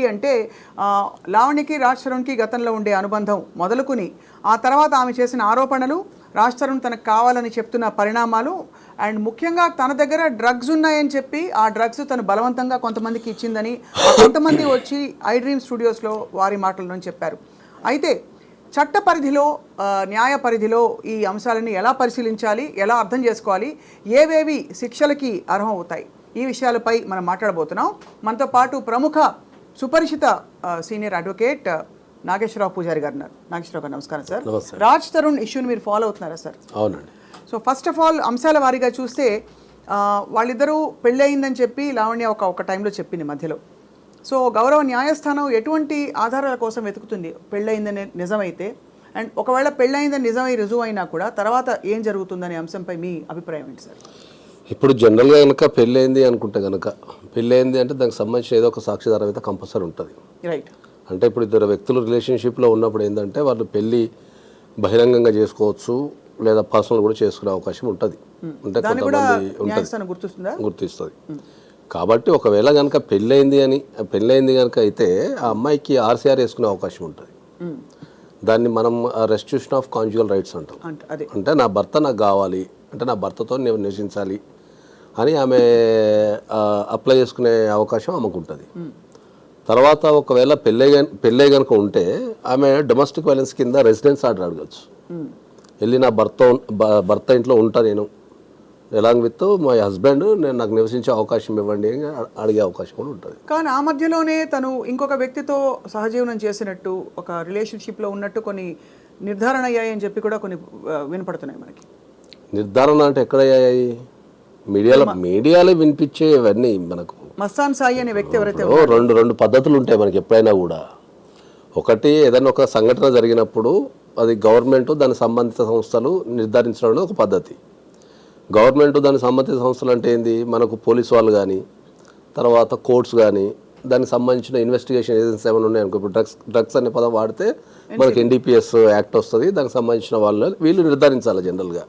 ఏంటి అంటే లావణ్యకి రాజ్ తరుణ్కి గతంలో ఉండే అనుబంధం మొదలుకుని ఆ తర్వాత ఆమె చేసిన ఆరోపణలు, రాజ్ తరుణ్ తనకు కావాలని చెప్తున్న పరిణామాలు, అండ్ ముఖ్యంగా తన దగ్గర డ్రగ్స్ ఉన్నాయని చెప్పి ఆ డ్రగ్స్ తను బలవంతంగా కొంతమందికి ఇచ్చిందని కొంతమంది వచ్చి ఐ డ్రీమ్ స్టూడియోస్లో వారి మాటలను చెప్పారు. అయితే చట్ట పరిధిలో, న్యాయ పరిధిలో ఈ అంశాలని ఎలా పరిశీలించాలి, ఎలా అర్థం చేసుకోవాలి, ఏవేవి శిక్షలకి అర్హం అవుతాయి, ఈ విషయాలపై మనం మాట్లాడబోతున్నాం. మనతో పాటు ప్రముఖ సుపరిచిత సీనియర్ అడ్వకేట్ నాగేశ్వరరావు పూజారి గారు ఉన్నారు. నాగేశ్వరరావు గారు నమస్కారం సార్. రాజ్ తరుణ్ ఇష్యూని మీరు ఫాలో అవుతున్నారా సార్? అవునండి. సో ఫస్ట్ ఆఫ్ ఆల్ అంశాల వారీగా చూస్తే వాళ్ళిద్దరూ పెళ్ళి అయిందని చెప్పి లావణ్య ఒక టైంలో చెప్పింది మధ్యలో. సో గౌరవ న్యాయస్థానం ఎటువంటి ఆధారాల కోసం వెతుకుతుంది పెళ్ళయిందని నిజమైతే? అండ్ ఒకవేళ పెళ్ళయిందని నిజమై రుజువు అయినా కూడా తర్వాత ఏం జరుగుతుందనే అంశంపై మీ అభిప్రాయం ఏంటి సార్? ఇప్పుడు జనరల్గా కనుక పెళ్ళయింది అనుకుంటే కనుక, పెళ్ళయింది అంటే దానికి సంబంధించిన ఏదో ఒక సాక్షిదారం అయితే కంపల్సరీ ఉంటుంది. రైట్. అంటే ఇప్పుడు ఇద్దరు వ్యక్తులు రిలేషన్షిప్లో ఉన్నప్పుడు ఏంటంటే వాళ్ళు పెళ్ళి బహిరంగంగా చేసుకోవచ్చు, లేదా పర్సనల్ కూడా చేసుకునే అవకాశం ఉంటుంది. అంటే కొంతమంది గుర్తిస్తుంది. కాబట్టి ఒకవేళ కనుక పెళ్ళయింది కనుక అయితే ఆ అమ్మాయికి ఆర్సీఆర్ వేసుకునే అవకాశం ఉంటుంది. దాన్ని మనం రెస్టిట్యూషన్ ఆఫ్ కాంజుగల్ రైట్స్ అంటాం. అంటే నా భర్త నాకు కావాలి, అంటే నా భర్తతో నేను నివసించాలి అని ఆమె అప్లై చేసుకునే అవకాశం ఆమెకు ఉంటుంది. తర్వాత ఒకవేళ పెళ్ళై కనుక ఉంటే ఆమె డొమెస్టిక్ వైలెన్స్ కింద రెసిడెన్స్ ఆర్డర్ అడగచ్చు. వెళ్ళి నా భర్త ఇంట్లో ఉంటా నేను, ఎలాంగ్ విత్ మై హస్బెండ్, నేను నాకు నివసించే అవకాశం ఇవ్వండి అని అడిగే అవకాశం కూడా ఉంటుంది. కానీ ఆ మధ్యలోనే తను ఇంకొక వ్యక్తితో సహజీవనం చేసినట్టు, ఒక రిలేషన్షిప్లో ఉన్నట్టు కొన్ని నిర్ధారణ అయ్యాయని చెప్పి కూడా కొన్ని వినపడుతున్నాయి మనకి. నిర్ధారణ అంటే ఎక్కడయ్యాయి? మీడియాలో వినిపించేవన్నీ మనకు. మస్తాన్ సాయి అనే వ్యక్తి ఎవరైతే రెండు పద్ధతులు ఉంటాయి మనకి ఎప్పుడైనా కూడా. ఒకటి, ఏదైనా ఒక సంఘటన జరిగినప్పుడు అది గవర్నమెంట్ దాని సంబంధిత సంస్థలు నిర్ధారించడం ఒక పద్ధతి. గవర్నమెంట్ దాని సంబంధిత సంస్థలు అంటే ఏంది? మనకు పోలీసు వాళ్ళు కానీ, తర్వాత కోర్ట్స్ కానీ, దానికి సంబంధించిన ఇన్వెస్టిగేషన్ ఏజెన్సీస్ ఏమైనా ఉన్నాయనుకో. ఇప్పుడు డ్రగ్స్ అనే పదం వాడితే మనకి ఎన్డీపీఎస్ యాక్ట్ వస్తుంది. దానికి సంబంధించిన వీళ్ళు నిర్ధారించాలి జనరల్గా.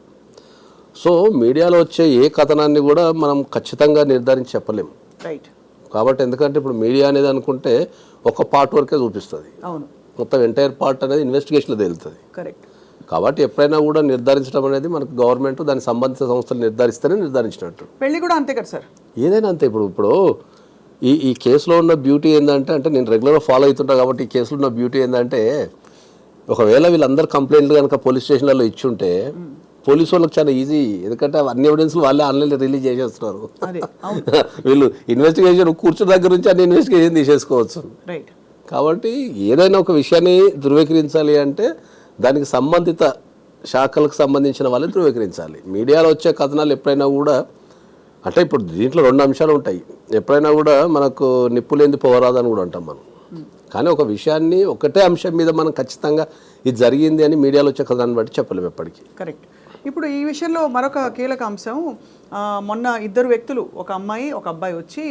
సో మీడియాలో వచ్చే ఏ కథనాన్ని కూడా మనం ఖచ్చితంగా నిర్ధారించి చెప్పలేము. రైట్. కాబట్టి ఎందుకంటే ఇప్పుడు మీడియా అనేది అనుకుంటే ఒక పార్ట్ వరకే చూపిస్తుంది, మొత్తం ఎంటైర్ పార్ట్ అనేది ఇన్వెస్టిగేషన్లో తేలుతుంది. కరెక్ట్. కాబట్టి ఎప్పుడైనా కూడా నిర్ధారించడం అనేది మనకు గవర్నమెంట్ దాని సంబంధిత సంస్థలు నిర్ధారిస్తేనే నిర్ధారించినట్టు. పెళ్లి కూడా అంతే కదా సార్? ఏదైనా అంతే. ఇప్పుడు ఈ కేసులో ఉన్న బ్యూటీ ఏంటంటే, అంటే నేను రెగ్యులర్గా ఫాలో అవుతుంటా కాబట్టి ఈ కేసులో ఉన్న బ్యూటీ ఏంటంటే, ఒకవేళ వీళ్ళందరూ కంప్లైంట్లు కనుక పోలీస్ స్టేషన్లలో ఇచ్చుంటే పోలీసు వాళ్ళకి చాలా ఈజీ. ఎందుకంటే అన్ని ఎవిడెన్స్లు వాళ్ళే ఆన్లైన్లో రిలీజ్ చేసేస్తున్నారు. వీళ్ళు ఇన్వెస్టిగేషన్ కూర్చున్న దగ్గర నుంచి అన్ని ఇన్వెస్టిగేషన్ తీసేసుకోవచ్చు. కాబట్టి ఏదైనా ఒక విషయాన్ని ధృవీకరించాలి అంటే దానికి సంబంధిత శాఖలకు సంబంధించిన వాళ్ళని ధృవీకరించాలి. మీడియాలో వచ్చే కథనాలు ఎప్పుడైనా కూడా, అంటే ఇప్పుడు దీంట్లో రెండు అంశాలు ఉంటాయి. ఎప్పుడైనా కూడా మనకు నిప్పు లేనిది పోరాదని కూడా అంటాం మనం. కానీ ఒక విషయాన్ని ఒకటే అంశం మీద మనం ఖచ్చితంగా ఇది జరిగింది అని మీడియాలో వచ్చే కథనాన్ని బట్టి చెప్పలేము ఎప్పటికీ. కరెక్ట్. ఇప్పుడు ఈ విషయంలో మరొక కీలక అంశం, మొన్న ఇద్దరు వ్యక్తులు, ఒక అమ్మాయి ఒక అబ్బాయి వచ్చి,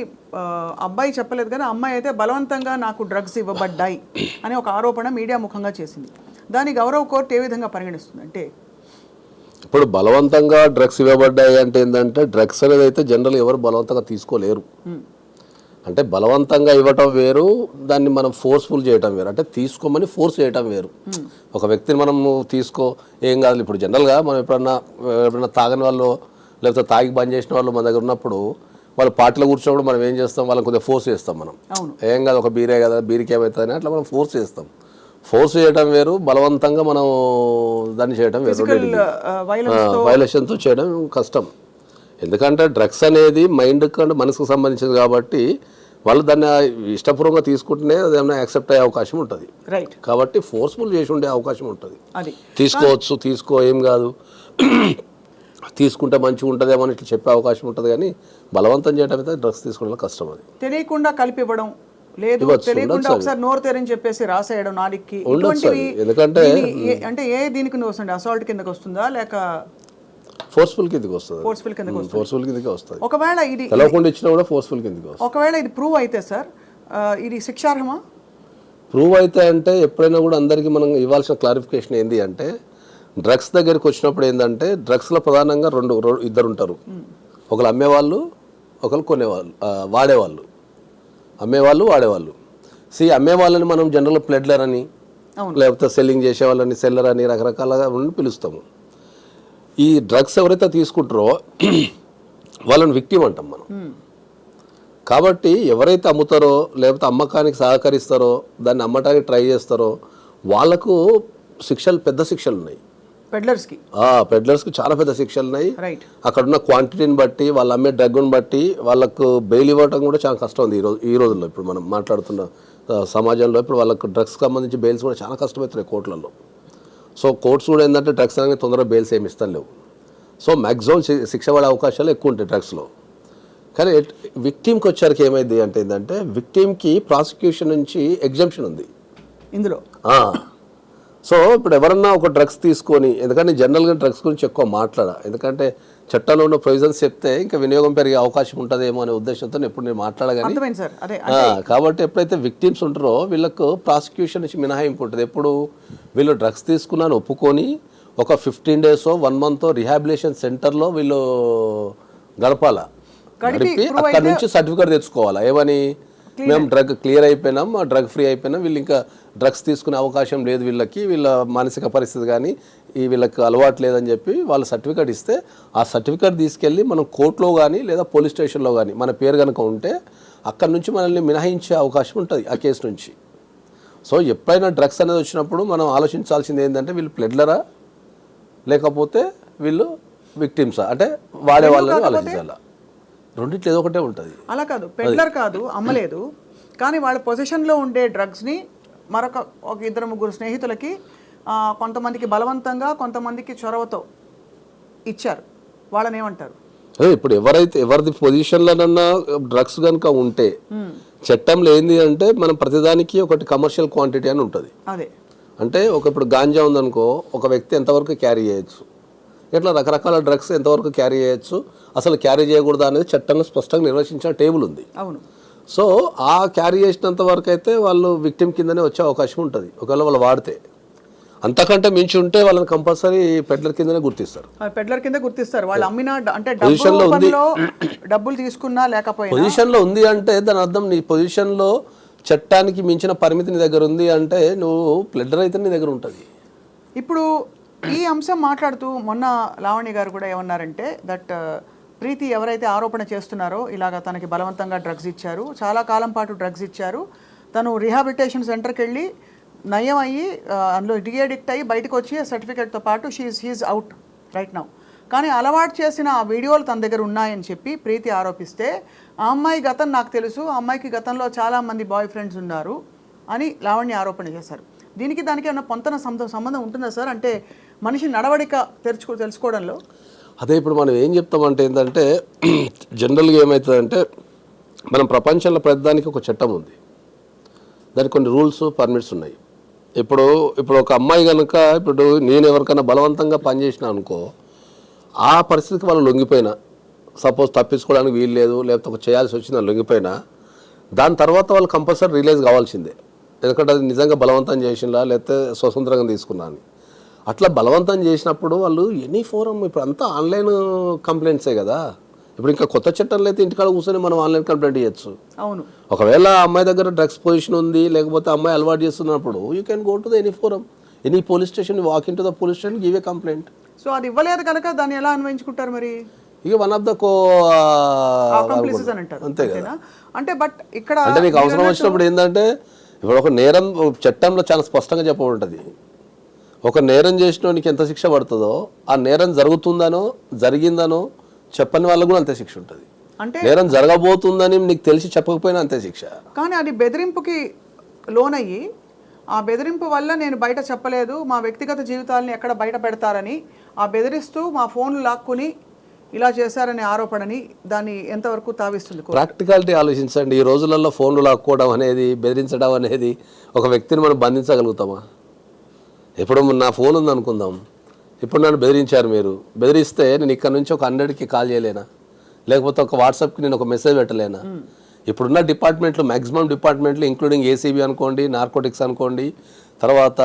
అబ్బాయి చెప్పలేదు కానీ అమ్మాయి అయితే బలవంతంగా నాకు డ్రగ్స్ ఇవ్వబడ్డాయి అనే ఒక ఆరోపణ మీడియా ముఖంగా చేసింది. దాని గౌరవ కోర్టు ఏ విధంగా పరిగణిస్తుంది అంటే, ఇప్పుడు బలవంతంగా డ్రగ్స్ ఇవ్వబడ్డాయి అంటే ఏంటంటే, డ్రగ్స్ అనేది అయితే జనరల్ ఎవరు బలవంతంగా తీసుకోలేరు. అంటే బలవంతంగా ఇవ్వటం వేరు, దాన్ని మనం ఫోర్స్ఫుల్ చేయటం వేరు. అంటే తీసుకోమని ఫోర్స్ చేయటం వేరు. ఒక వ్యక్తిని మనం తీసుకో ఏం కాదు. ఇప్పుడు జనరల్గా మనం ఎప్పుడన్నా తాగని వాళ్ళు, లేకపోతే తాగి బంద్ చేసిన వాళ్ళు మన దగ్గర ఉన్నప్పుడు, వాళ్ళు పార్టీలో కూర్చున్నప్పుడు మనం ఏం చేస్తాం, వాళ్ళని కొద్దిగా ఫోర్స్ చేస్తాం. మనం ఏం కాదు, ఒక బీరే కదా, బీరికి ఏమవుతుంది అట్లా మనం ఫోర్స్ చేస్తాం. ఫోర్స్ చేయడం వేరు, బలవంతంగా మనం దాన్ని చేయడం వేరు. వైలేషన్తో చేయడం కష్టం. ఎందుకంటే డ్రగ్స్ అనేది మైండ్ కంటే మనసుకు సంబంధించింది కాబట్టి వాళ్ళు దాన్ని ఇష్టపూర్వకంగా తీసుకుంటేనే అదేమైనా యాక్సెప్ట్ అయ్యే అవకాశం ఉంటుంది. కాబట్టి ఫోర్స్ఫుల్ చేసి ఉండే అవకాశం ఉంటుంది. తీసుకోవచ్చు, తీసుకో ఏం కాదు, తీసుకుంటే మంచిగా ఉంటుందేమో అని ఇట్లా చెప్పే అవకాశం ఉంటుంది. కానీ బలవంతం చేయడం అయితే డ్రగ్స్ తీసుకోవడం కష్టం. అది తెలియకుండా కలిపి ఇవ్వడం లేదు, తెలియకుండా ఒకసారి నోరు తెరని చెప్పేసి రాసేయడం నాలుగుకి, ఎందుకంటే అంటే ఏ దీనికి వస్తుంది, అసాల్ట్ కిందకి వస్తుందా లేక ఫోర్స్ఫుల్ కిందకి వస్తుంది? ఫోర్స్ఫుల్ కిందకి వస్తుంది. ఒకవేళ ఇది తెలవకుండా ఇచ్చినా కూడా ఫోర్స్ఫుల్ కిందకి వస్తుంది. ఒకవేళ ఇది ప్రూవ్ అయితే సార్, ఇది శిక్షార్హమా? ప్రూవ్ అయితే అంటే ఎప్పుడైనా కూడా అందరికీ మనం ఇవ్వాల్సిన క్లారిఫికేషన్ ఏంటి అంటే, డ్రగ్స్ దగ్గరికి వచ్చినప్పుడు ఏంటంటే, డ్రగ్స్లో ప్రధానంగా ఇద్దరు ఉంటారు. ఒకరు అమ్మేవాళ్ళు, ఒకరు కొనేవాళ్ళు, వాడేవాళ్ళు. అమ్మేవాళ్ళు, వాడేవాళ్ళు. అమ్మే వాళ్ళని మనం జనరల్ ప్లెడ్లర్ అని అవును. లేకపోతే సెల్లింగ్ చేసే వాళ్ళని సెల్లర్ అని రకరకాలుగా పిలుస్తాము. ఈ డ్రగ్స్ ఎవరైతే తీసుకుంటారో వాళ్ళని విక్టిమ్ అంటాం మనం. కాబట్టి ఎవరైతే అమ్ముతారో లేకపోతే అమ్మకానికి సహకరిస్తారో దాన్ని అమ్మటానికి ట్రై చేస్తారో వాళ్ళకు పెద్ద శిక్షలు ఉన్నాయి. పెడ్లర్స్కి చాలా పెద్ద శిక్షలు ఉన్నాయి. అక్కడ ఉన్న క్వాంటిటీని బట్టి వాళ్ళు అమ్మే డ్రగ్ని బట్టి వాళ్ళకు బెయిల్ ఇవ్వటం కూడా చాలా కష్టం ఉంది ఈ రోజుల్లో. ఇప్పుడు మనం మాట్లాడుతున్న సమాజంలో ఇప్పుడు వాళ్ళకు డ్రగ్స్కి సంబంధించి బెయిల్స్ కూడా చాలా కష్టమవుతున్నాయి కోర్టులలో. సో కోర్ట్స్ కూడా ఏంటంటే డ్రగ్స్ అనేది తొందరగా బెయిల్స్ ఏమి ఇస్తలేవు. సో మ్యాక్సిమం శిక్ష పడే అవకాశాలు ఎక్కువ ఉంటాయి డ్రగ్స్లో. కానీ విక్టిమ్కి వచ్చరికి ఏమైంది అంటే ఏంటంటే విక్టిమ్కి ప్రాసిక్యూషన్ నుంచి ఎగ్జంప్షన్ ఉంది ఇందులో. సో ఇప్పుడు ఎవరన్నా ఒక డ్రగ్స్ తీసుకొని, ఎందుకంటే జనరల్గా డ్రగ్స్ గురించి ఎక్కువ ఎందుకంటే చట్టంలో ఉన్న ప్రొవిజన్స్ చెప్తే ఇంకా వినియోగం పెరిగే అవకాశం ఉంటుందేమో అనే ఉద్దేశంతో ఎప్పుడు నేను మాట్లాడగానే. కాబట్టి ఎప్పుడైతే విక్టిమ్స్ ఉంటారో వీళ్ళకు ప్రాసిక్యూషన్ నుంచి మినహాయింపు ఉంటుంది. ఎప్పుడు వీళ్ళు డ్రగ్స్ తీసుకున్నాను ఒప్పుకొని ఒక 15 days 1 month రిహాబిలిటేషన్ సెంటర్లో వీళ్ళు గడపాలా, గడిపి అక్కడ నుంచి సర్టిఫికేట్ తెచ్చుకోవాలా. ఏమని మేము డ్రగ్ క్లియర్ అయిపోయినాం, డ్రగ్ ఫ్రీ అయిపోయినాం, వీళ్ళు ఇంకా డ్రగ్స్ తీసుకునే అవకాశం లేదు, వీళ్ళ మానసిక పరిస్థితి కానీ వీళ్ళకి అలవాటు లేదని చెప్పి వాళ్ళు సర్టిఫికేట్ ఇస్తే ఆ సర్టిఫికేట్ తీసుకెళ్ళి మనం కోర్టులో కానీ లేదా పోలీస్ స్టేషన్లో కానీ మన పేరు కనుక ఉంటే అక్కడ నుంచి మనల్ని మినహాయించే అవకాశం ఉంటుంది ఆ కేసు నుంచి. సో ఎప్పుడైనా డ్రగ్స్ అనేది వచ్చినప్పుడు మనం ఆలోచించాల్సింది ఏంటంటే వీళ్ళు ప్లెడ్లరా లేకపోతే వీళ్ళు విక్టిమ్సా, అంటే వాడే వాళ్ళని ఆలోచించాలా. రెండిట్లో ఏదో ఒకటే ఉంటుంది. అలా కాదు, పెడ్లర్ కాదు, అమ్మలేదు, కానీ వాళ్ళ పొజిషన్లో ఉండే డ్రగ్స్ని మరొక 2-3 స్నేహితులకి కొంతమందికి బలవంతంగా కొంతమందికి చొరవతో ఇచ్చారు. వాళ్ళని ఏమంటారు? ఇప్పుడు ఎవరిది పొజిషన్లోనన్నా డ్రగ్స్ కనుక ఉంటే చట్టంలో ఏంది అంటే మనం ప్రతిదానికి ఒకటి కమర్షియల్ క్వాంటిటీ అని ఉంటుంది. అదే అంటే ఇప్పుడు గాంజా ఉందనుకో ఒక వ్యక్తి ఎంతవరకు క్యారీ చేయొచ్చు, ఇట్లా రకరకాల డ్రగ్స్ ఎంతవరకు క్యారీ చేయొచ్చు, అసలు క్యారీ చేయకూడదు అనేది చట్టంలో స్పష్టంగా నిర్వచించిన టేబుల్ ఉంది. అవును. సో ఆ క్యారీ చేసినంత వరకు అయితే వాళ్ళు విక్టిమ్ కిందనే వచ్చే అవకాశం ఉంటుంది. ఒకవేళ వాళ్ళు వాడితే అంతకంటే మించి ఉంటే వాళ్ళని కంపల్సరీ పెడ్లర్ కిందనే గుర్తిస్తారు. పెడ్లర్ కింద గుర్తిస్తారు. వాళ్ళు అమ్మినా అంటే పొజిషన్లో ఉంది, డబ్బులు తీసుకున్నా లేకపోయినా పొజిషన్లో ఉంది అంటే దాని అర్థం నీ పొజిషన్లో చట్టానికి మించిన పరిమితి నీ దగ్గర ఉంది అంటే నువ్వు ప్లెడ్లర్ అయితే నీ దగ్గర ఉంటుంది. ఇప్పుడు ఈ అంశం మాట్లాడుతూ మొన్న లావణ్య గారు కూడా ఏమన్నారంటే దట్ ప్రీతి ఎవరైతే ఆరోపణ చేస్తున్నారో ఇలాగ తనకి బలవంతంగా డ్రగ్స్ ఇచ్చారు, చాలా కాలం పాటు డ్రగ్స్ ఇచ్చారు, తను రిహాబిలిటేషన్ సెంటర్కి వెళ్ళి నయం అయ్యి అందులో డిఎడిక్ట్ అయ్యి బయటకు వచ్చి సర్టిఫికేట్తో పాటు షీఈస్ అవుట్ రైట్ నౌ. కానీ అలవాటు చేసిన ఆ వీడియోలు తన దగ్గర ఉన్నాయని చెప్పి ప్రీతి ఆరోపిస్తే ఆ అమ్మాయి గతం నాకు తెలుసు, ఆ అమ్మాయికి గతంలో చాలామంది బాయ్ ఫ్రెండ్స్ ఉన్నారు అని లావణ్య ఆరోపణ చేశారు. దీనికి దానికి ఏమన్నా పొంతన సంబంధం ఉంటుందా సార్? అంటే మనిషి నడవడిక తెలుసుకోవడంలో. అదే ఇప్పుడు మనం ఏం చెప్తామంటే ఏంటంటే జనరల్గా ఏమవుతుందంటే మనం ప్రపంచంలో ప్రతిదానికి ఒక చట్టం ఉంది, దానికి కొన్ని రూల్స్ పర్మిట్స్ ఉన్నాయి. ఇప్పుడు ఒక అమ్మాయి కనుక ఇప్పుడు నేను ఎవరికైనా బలవంతంగా పనిచేసిన అనుకో, ఆ పరిస్థితికి వాళ్ళు లొంగిపోయినా, సపోజ్ తప్పించుకోవడానికి వీలు లేదు లేకపోతే ఒక చేయాల్సి వచ్చింది లొంగిపోయినా, దాని తర్వాత వాళ్ళు కంపల్సరీ రిలీజ్ కావాల్సిందే. ఎందుకంటే అది నిజంగా బలవంతం చేసినా లేకపోతే స్వతంత్రంగా తీసుకున్నా అని. అట్లా బలవంతం చేసినప్పుడు వాళ్ళు ఎనీ ఫోరం ఇప్పుడు అంతా ఆన్లైన్ కంప్లైంట్సే కదా. ఇప్పుడు ఇంకా కొత్త చట్టంలో అయితే ఇంటికాడ కూర్చొని మనం ఆన్లైన్ కంప్లైంట్ చేయొచ్చు. అవును. ఒకవేళ అమ్మాయి దగ్గర డ్రగ్స్ పొజిషన్ ఉంది లేకపోతే అమ్మాయి అలవాటు చేస్తున్నప్పుడు you can go to the any forum, any police station, walk in to the police station, give a complaint. So అది ఇవ్వలేదు కనుక దాన్ని ఎలా అన్వయించుకుంటారు మరి? ఇక వన్ ఆఫ్ ద అంతే కదా. అంటే బట్ ఇక్కడ అంటే నీకు అవసరం వచ్చినప్పుడు ఏంటంటే ఇప్పుడు ఒక నేరం చట్టంలో చాలా స్పష్టంగా చెప్పబడుతుంది. ఒక నేరం చేసినోనికి ఎంత శిక్ష పడుతుందో ఆ నేరం జరుగుతుందనో జరిగిందనో చెప్పని వాళ్ళకు కూడా అంతే శిక్ష ఉంటుంది. అంటే నేరం జరగబోతుందని నీకు తెలిసి చెప్పకపోయినా అంతే శిక్ష. కానీ అది బెదిరింపుకి లోనయ్యి ఆ బెదిరింపు వల్ల నేను బయట చెప్పలేదు, మా వ్యక్తిగత జీవితాలని ఎక్కడ బయట పెడతారని ఆ బెదిరిస్తూ మా ఫోన్లు లాక్కుని ఇలా చేశారనే ఆరోపణని దాన్ని ఎంతవరకు తావిస్తుంది? ప్రాక్టికాలిటీ ఆలోచించండి. ఈ రోజులలో ఫోన్లు లాక్కోవడం అనేది, బెదిరించడం అనేది ఒక వ్యక్తిని మనం బంధించగలుగుతామా? ఇప్పుడు నా ఫోన్ ఉంది అనుకుందాం, ఇప్పుడు నన్ను బెదిరించారు, మీరు బెదిరిస్తే నేను ఇక్కడ నుంచి ఒక 100కి కాల్ చేయలేనా, లేకపోతే ఒక వాట్సాప్కి నేను ఒక మెసేజ్ పెట్టలేనా? ఇప్పుడున్న డిపార్ట్మెంట్లు మ్యాక్సిమం డిపార్ట్మెంట్లు ఇంక్లూడింగ్ ఏసీబీ అనుకోండి, నార్కోటిక్స్ అనుకోండి, తర్వాత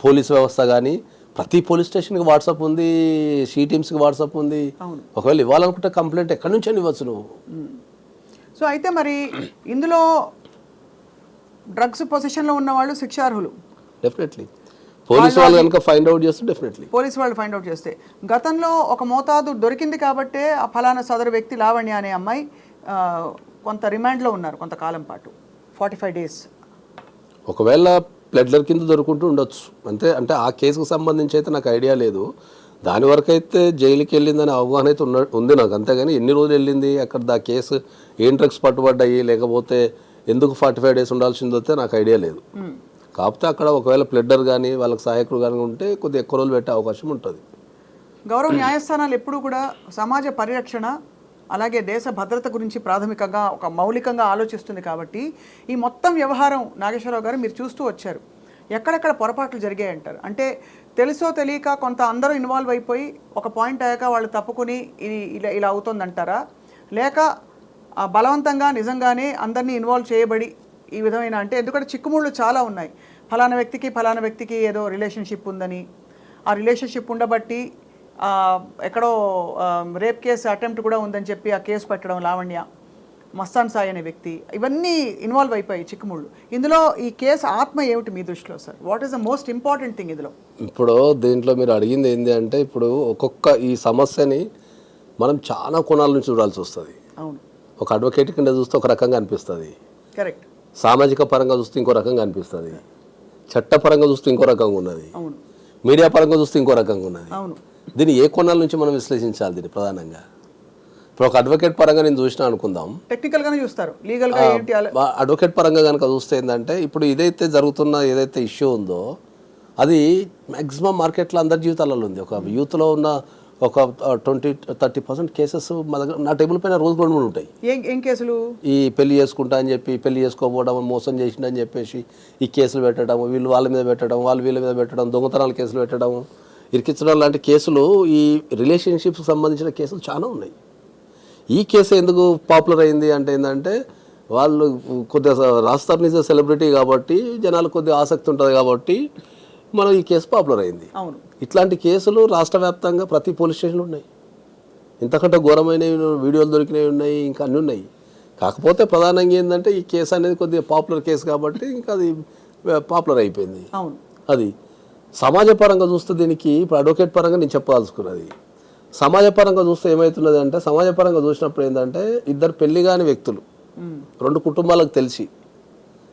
పోలీస్ వ్యవస్థ కానీ ప్రతి పోలీస్ స్టేషన్కి వాట్సాప్ ఉంది, షీ టీమ్స్కి వాట్సాప్ ఉంది. ఒకవేళ ఇవ్వాలనుకుంటే కంప్లైంట్ ఎక్కడి నుంచి అని ఇవ్వచ్చు నువ్వు. సో అయితే మరి ఇందులో డ్రగ్స్ పొజిషన్లో ఉన్న వాళ్ళు శిక్షార్హులు. డెఫినెట్లీ పోలీసు వాళ్ళు కనుక ఫైండ్ అవుట్ చేస్తే డెఫినెట్లీ పోలీసు వాళ్ళు ఫైండ్ అవుట్ చేస్తే. గతంలో ఒక మోతాదు దొరికింది కాబట్టే ఆ ఫలానా సదరు వ్యక్తి లావణ్య అనే అమ్మాయి కొంత రిమాండ్లో ఉన్నారు కొంతకాలం పాటు, 45 days. ఒకవేళ ప్లెడ్లర్ కింద దొరుకుంటూ ఉండొచ్చు అంతే. అంటే ఆ కేసుకు సంబంధించి అయితే నాకు ఐడియా లేదు. దాని వరకు అయితే జైలుకి వెళ్ళిందని అవగాహన అయితే ఉంది నాకు. అంతేగాని ఎన్ని రోజులు వెళ్ళింది అక్కడ ఆ కేసు, ఏం డ్రగ్స్ పట్టుబడ్డాయి, లేకపోతే ఎందుకు 45 days ఉండాల్సిందో అయితే నాకు ఐడియా లేదు. కాకపోతే అక్కడ ఒకవేళ ప్లెడ్డర్ కానీ వాళ్ళకి సహాయకులు కానీ ఉంటే కొద్దిగా ఎక్కువ రోజులు పెట్టే అవకాశం ఉంటుంది. గౌరవ న్యాయస్థానాలు ఎప్పుడూ కూడా సమాజ పరిరక్షణ అలాగే దేశ భద్రత గురించి ప్రాథమికంగా ఒక మౌలికంగా ఆలోచిస్తుంది కాబట్టి ఈ మొత్తం వ్యవహారం నాగేశ్వరరావు గారు మీరు చూస్తూ వచ్చారు. ఎక్కడెక్కడ పొరపాట్లు జరిగాయంటారు? అంటే తెలుసో తెలియక కొంత అందరూ ఇన్వాల్వ్ అయిపోయి ఒక పాయింట్ అయ్యాక వాళ్ళు తప్పుకుని ఇది ఇలా అవుతుందంటారా, లేక బలవంతంగా నిజంగానే అందరినీ ఇన్వాల్వ్ చేయబడి ఈ విధమైన, అంటే ఎందుకంటే చిక్కుముళ్ళు చాలా ఉన్నాయి. ఫలానా వ్యక్తికి ఏదో రిలేషన్షిప్ ఉందని, ఆ రిలేషన్షిప్ ఉండబట్టి ఎక్కడో రేప్ కేసు అటెంప్ట్ కూడా ఉందని చెప్పి ఆ కేసు పెట్టడం లావణ్య, మస్తాన్ సాయి అనే వ్యక్తి, ఇవన్నీ ఇన్వాల్వ్ అయిపోయాయి చిక్కుముళ్ళు. ఇందులో ఈ కేసు ఆత్మ ఏమిటి మీ దృష్టిలో sir? What is the most important thing ఇందులో? ఇప్పుడు దీంట్లో మీరు అడిగింది ఏంటి అంటే, ఇప్పుడు ఒక్కొక్క ఈ సమస్యని మనం చాలా కోణాల నుంచి చూడాల్సి వస్తుంది. అవును, ఒక అడ్వకేట్ కింద చూస్తే ఒక రకంగా అనిపిస్తుంది, కరెక్ట్. సామాజిక పరంగా చూస్తే ఇంకో రకంగా అనిపిస్తుంది, చట్టపరంగా చూస్తే ఇంకో రకంగా ఉన్నది, అవును, మీడియా పరంగా చూస్తే ఇంకో రకంగా ఉన్నది. అవును. దీన్ని ఏ కోణాల నుంచి మనం విశ్లేషించాలి దీన్ని ప్రధానంగా? ఇప్పుడు ఒక అడ్వకేట్ పరంగా నేను చూసినా అనుకుందాం, టెక్నికల్గానే చూస్తారు, లీగల్గా ఏంటి అడ్వకేట్ పరంగా కనుక చూస్తే ఏంటంటే, ఇప్పుడు ఇదైతే జరుగుతున్న ఏదైతే ఇష్యూ ఉందో అది మ్యాక్సిమం మార్కెట్లో అందరి జీవితాలలో ఉంది. ఒక యూత్లో ఉన్న ఒక 20-30% కేసెస్ మా దగ్గర నా టేబుల్ పైన రోజు 2-3 ఉంటాయి. ఏం కేసులు? ఈ పెళ్లి చేసుకుంటా అని చెప్పి, పెళ్లి చేసుకోకపోవడం, మోసం చేసిండని చెప్పేసి ఈ కేసులు పెట్టడం, వీళ్ళు వాళ్ళ మీద పెట్టడం, వాళ్ళు వీళ్ళ మీద పెట్టడం, దొంగతనాల కేసులు పెట్టడం, ఇరికించడం లాంటి కేసులు, ఈ రిలేషన్షిప్స్కి సంబంధించిన కేసులు చాలా ఉన్నాయి. ఈ కేసు ఎందుకు పాపులర్ అయింది అంటే ఏంటంటే, వాళ్ళు కొద్దిగా రాస్తారు నిజ సెలబ్రిటీ కాబట్టి జనాలు కొద్దిగా ఆసక్తి ఉంటుంది కాబట్టి మనం ఈ కేసు పాపులర్ అయింది. అవును, ఇట్లాంటి కేసులు రాష్ట్ర వ్యాప్తంగా ప్రతి పోలీస్ స్టేషన్లో ఉన్నాయి. ఇంతకంటే ఘోరమైనవి వీడియోలు దొరికినవి ఉన్నాయి, ఇంకా అన్నీ ఉన్నాయి. కాకపోతే ప్రధానంగా ఏంటంటే ఈ కేసు అనేది కొద్దిగా పాపులర్ కేసు కాబట్టి ఇంకా అది పాపులర్ అయిపోయింది. అవును, అది సమాజ పరంగా చూస్తే దీనికి ఇప్పుడు అడ్వకేట్ పరంగా నేను చెప్పాల్సుకున్నది. సమాజ పరంగా చూస్తే ఏమవుతున్నది అంటే, సమాజ పరంగా చూసినప్పుడు ఏంటంటే, ఇద్దరు పెళ్లి కాని వ్యక్తులు 2 కుటుంబాలకు తెలిసి,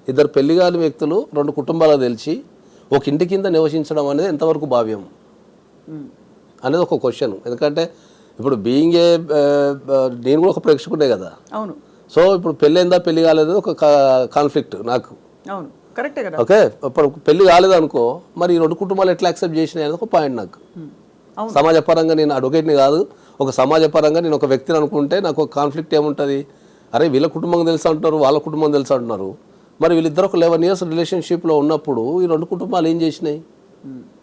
ఇద్దరు పెళ్లి కాని వ్యక్తులు 2 కుటుంబాలకు తెలిసి ఒక ఇంటి కింద నివసించడం అనేది ఎంతవరకు భావ్యం అనేది ఒక క్వశ్చన్. ఎందుకంటే ఇప్పుడు బీయింగ్ ఏ నేను కూడా ఒక ప్రేక్షకుడే కదా. అవును. సో ఇప్పుడు పెళ్ళైందా పెళ్లి కాలేదు ఒక కాన్ఫ్లిక్ట్ నాకు. అవును, కరెక్టే కదా. ఓకే, ఇప్పుడు పెళ్లి కాలేదు అనుకో, మరి ఈ 2 కుటుంబాలు ఎట్లా యాక్సెప్ట్ చేసినాయి అనేది ఒక పాయింట్ నాకు. సమాజ పరంగా నేను అడ్వకేట్ని కాదు, ఒక సమాజ పరంగా నేను ఒక వ్యక్తిని అనుకుంటే నాకు ఒక కాన్ఫ్లిక్ట్ ఏముంటుంది? అరే వీళ్ళ కుటుంబం తెలుసు అంటున్నారు, వాళ్ళ కుటుంబం తెలుసు అంటున్నారు, మరి వీళ్ళిద్దరు ఒక 11 years రిలేషన్షిప్లో ఉన్నప్పుడు ఈ 2 కుటుంబాలు ఏం చేసినాయి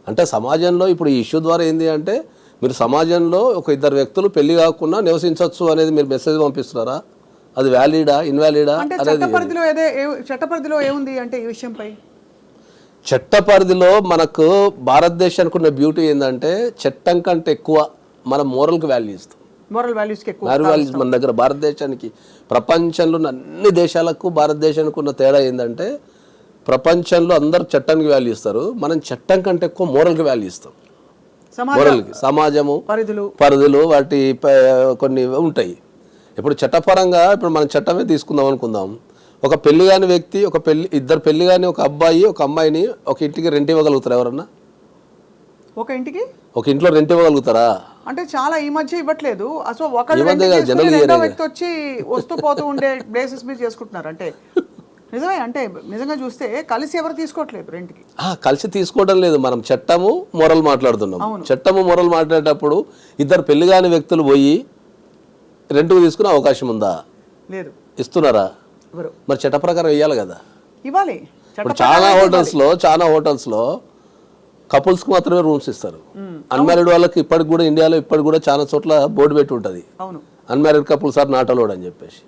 అంటే, సమాజంలో ఇప్పుడు ఈ ఇష్యూ ద్వారా ఏంటి అంటే, మీరు సమాజంలో ఒక 2 వ్యక్తులు పెళ్లి కాకుండా నివసించవచ్చు అనేది మీరు మెసేజ్ పంపిస్తున్నారా? అది వ్యాలిడా ఇన్వాలిడా అనేది చట్టపరిధిలో ఏముంది అంటే ఈ విషయంపై? చట్టపరిధిలో మనకు భారతదేశానికి ఉన్న బ్యూటీ ఏంటంటే, చట్టం కంటే ఎక్కువ మన మోరల్కి వాల్యూ ఇస్తాం. మోరల్ వాల్యూస్కి ఎక్కువ వాల్యూస్ మన దగ్గర భారతదేశానికి, ప్రపంచంలో ఉన్న అన్ని దేశాలకు భారతదేశానికి ఉన్న తేడా ఏంటంటే, ప్రపంచంలో అందరూ చట్టానికి వాల్యూ ఇస్తారు, మనం చట్టం కంటే ఎక్కువ మోరల్కి వాల్యూ ఇస్తాం. మోరల్కి, సమాజము, పరిధులు వాటి కొన్ని ఉంటాయి. ఇప్పుడు చట్టపరంగా ఇప్పుడు మనం చట్టమే తీసుకుందాం అనుకుందాం, ఒక పెళ్లి కాని వ్యక్తి, ఇద్దరు పెళ్లి కాని ఒక అబ్బాయి ఒక అమ్మాయిని ఒక ఇంటికి రెంట్ ఇవ్వగలుగుతారా? ఎవరన్నా ఒక ఇంట్లో రెంట్ ఇవ్వగలుగుతారా? అంటే చాలా ఈ మధ్య ఇవ్వట్లేదు. అసలు ఒకళ్ళ వ్యక్తి వచ్చి వస్తూ పోతూ ఉండే ప్లేసెస్ మీరు చేసుకుంటున్నారు అంటే నిజమే. అంటే నిజంగా చూస్తే కలిసి ఎవరు తీసుకోవట్లేదు రెంట్కి. కలిసి తీసుకోవడం లేదు, మనం చట్టము మొరల్ మాట్లాడుతున్నాం. చట్టము మొరల్ మాట్లాడేటప్పుడు ఇద్దరు పెళ్లి కాని వ్యక్తులు పోయి రెంట్కు తీసుకునే అవకాశం ఉందా? లేదు. ఇస్తున్నారా? మరి చట్ట ప్రకారం ఇవ్వాలి కదా, ఇవ్వాలి. ఇప్పుడు చాలా హోటల్స్లో కపుల్స్కి మాత్రమే రూమ్స్ ఇస్తారు. అన్మ్యారీడ్ వాళ్ళకి ఇప్పటికి కూడా ఇండియాలో కూడా చాలా చోట్ల బోర్డు పెట్టి ఉంటుంది, unmarried couples are not allowed అని చెప్పేసి.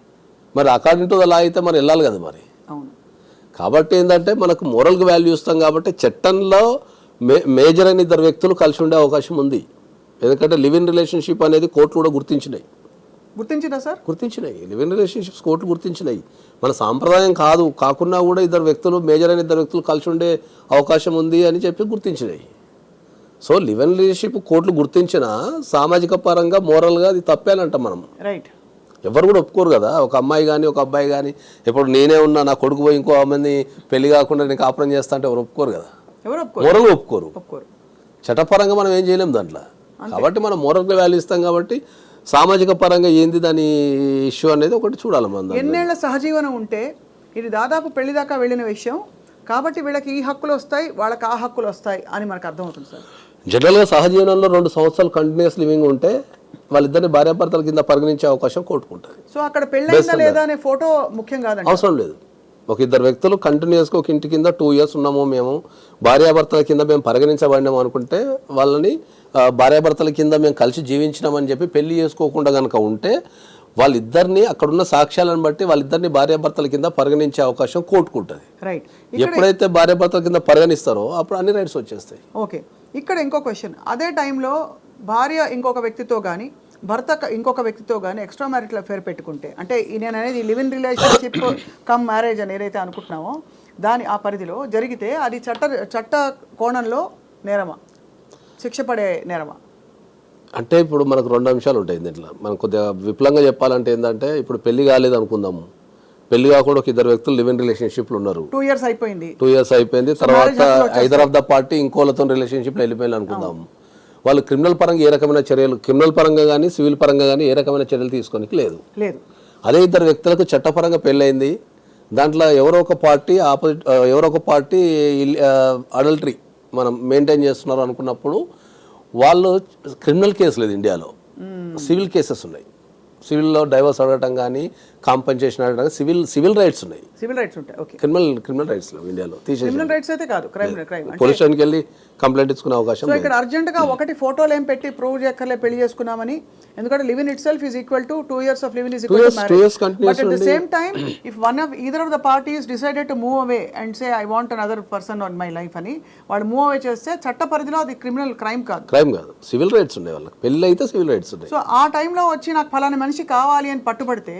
మరి అకార్డింగ్ టు ద లా అయితే మరి వెళ్ళాలి కదా మరి. కాబట్టి ఏంటంటే మనకు మోరల్కి వాల్యూ ఇస్తాం కాబట్టి చట్టంలో మేజర్ అయిన 2 వ్యక్తులు కలిసి ఉండే అవకాశం ఉంది. ఎందుకంటే లివ్ ఇన్ రిలేషన్షిప్ అనేది కోర్టులు కూడా గుర్తించినాయి. గుర్తించిందా సార్? గుర్తించినాయి. లివ్ ఇన్ రిలేషన్షిప్స్ కోర్టులు గుర్తించినాయి. మన సాంప్రదాయం కాకున్నా కూడా ఇద్దరు వ్యక్తులు, మేజర్ అయిన ఇద్దరు వ్యక్తులు కలిసి ఉండే అవకాశం ఉంది అని చెప్పి గుర్తించినాయి. సో లివ్ ఇన్ రిలేషన్షిప్ కోర్టులు గుర్తించిన సామాజిక పరంగా మోరల్గా అది తప్పేనంటాం మనం. రైట్. ఎవరు కూడా ఒప్పుకోరు కదా. ఒక అమ్మాయి కానీ ఒక అబ్బాయి కానీ ఇప్పుడు నేనే ఉన్నా, నా కొడుకు పోయి ఇంకో అమ్మాయిని పెళ్లి కాకుండా నేను కాపురం చేస్తా అంటే ఎవరు ఒప్పుకోరు కదా. ఎవరు మోరల్గా ఒప్పుకోరు. ఒప్పుకోరు. చట్టపరంగా మనం ఏం చేయలేం దాంట్లో. కాబట్టి మనం మోరల్గా వాల్యూ ఇస్తాం. కాబట్టి సామాజిక పరంగా ఏంది దాని ఇష్యూ అనేది ఒకటి చూడాలి మనం. ఎన్నేళ్ల సహజీవనం ఉంటే ఇది దాదాపు పెళ్లి దాకా వెళ్ళిన విషయం కాబట్టి వీళ్ళకి ఈ హక్కులు వస్తాయి, వాళ్ళకి ఆ హక్కులు వస్తాయి అని మనకు అర్థమవుతుంది సార్. జనరల్గా సహజీవనంలో 2 సంవత్సరాలు కంటిన్యూస్ లివింగ్ ఉంటే వాళ్ళిద్దరిని భార్యాభర్తల కింద పరిగణించే అవకాశం కోర్టుకుంటుంది. సో అక్కడ పెళ్ళైందా లేదా అనే ఫోటో ముఖ్యం కాదండి. అవసరం లేదు. ఒక ఇద్దరు వ్యక్తులు కంటిన్యూస్గా ఒక ఇంటి కింద 2 years ఉన్నాము, మేము భార్యాభర్తల కింద మేము పరిగణించబడినాము అనుకుంటే వాళ్ళని భార్యాభర్తల కింద మేము కలిసి జీవించినామని చెప్పి పెళ్లి చేసుకోకుండా కనుక ఉంటే వాళ్ళిద్దరిని అక్కడున్న సాక్ష్యాలను బట్టి వాళ్ళిద్దరిని భార్యాభర్తల కింద పరిగణించే అవకాశం కోర్టుకుంటుంది. రైట్. ఎప్పుడైతే భార్యాభర్తల కింద పరిగణిస్తారో అప్పుడు అన్ని రైట్స్ వచ్చేస్తాయి. ఓకే. ఇక్కడ ఇంకో క్వశ్చన్, అదే టైంలో భార్య ఇంకొక వ్యక్తితో కానీ భర్త ఇంకొక వ్యక్తితో కానీ ఎక్స్ట్రా మ్యారిటల్ అఫేర్ పెట్టుకుంటే, అంటే నేను అనేది live in relationship come marriage అని ఏదైతే అనుకుంటున్నామో దాని ఆ పరిధిలో జరిగితే అది చట్ట కోణంలో నేరమా, శిక్ష పడే నేరమా? అంటే ఇప్పుడు మనకు 2 అంశాలు ఉంటాయి దీంట్లో. మనం కొద్దిగా విపులంగా చెప్పాలంటే ఏంటంటే ఇప్పుడు పెళ్లి కాలేదు అనుకుందాము, పెళ్లి కాకుండా ఒక ఇద్దరు వ్యక్తులు లివ్ ఇన్ రిలేషన్షిప్లు ఉన్నారు, 2 years అయిపోయింది, 2 years అయిపోయింది, తర్వాత ఐదర్ ఆఫ్ ద పార్టీ ఇంకోలతో రిలేషన్షిప్లో వెళ్ళిపోయింది అనుకుందాము. వాళ్ళు క్రిమినల్ పరంగా ఏ రకమైన చర్యలు, క్రిమినల్ పరంగా కానీ సివిల్ పరంగా కానీ ఏ రకమైన చర్యలు తీసుకోనికి లేదు. అదే ఇద్దరు వ్యక్తులకు చట్టపరంగా పెళ్ళైంది, దాంట్లో ఎవరో ఒక పార్టీ అడల్టరీ మనం మెయింటైన్ చేస్తున్నారు అనుకున్నప్పుడు వాళ్ళు క్రిమినల్ కేసు లేదు ఇండియాలో, సివిల్ కేసెస్ ఉన్నాయి. సివిల్లో డైవర్స్ అడగటం కానీ కాంపెన్సేషన్ అడగటం కానీ సివిల్ రైట్స్ ఉన్నాయి. సివిల్ రైట్స్ ఉంటాయి. ఓకే. క్రిమినల్ రైట్స్ ఇండియాలో క్రిమినల్ రైట్స్ అయితే కాదు, క్రైమ్ పోలీస్ స్టేషన్కి వెళ్ళి కంప్లైంట్ ఇచ్చుకునే అవకాశం. సో ఇక్కడ అర్జెంట్గా ఒకటి ఫోటోలు ఏం పెట్టి ప్రూవ్ చేయక్కర్లే పెళ్లి చేసుకున్నామని, ఎందుకంటే live in it self is equal to 2 years of living is equal to marriage. But at the same time, if either of the parties decided to move away and say I want another person on my life అని వాళ్ళు move away చేస్తే చట్ట పరిధిలో అది criminal crime కాదు, civil rights ఉన్నాయి వాళ్ళకి. పెళ్లి అయితే సివిల్ రైట్స్ ఉన్నాయి. సో ఆ టైంలో వచ్చి నాకు ఫలానా మనిషి కావాలి అని పట్టుబడితే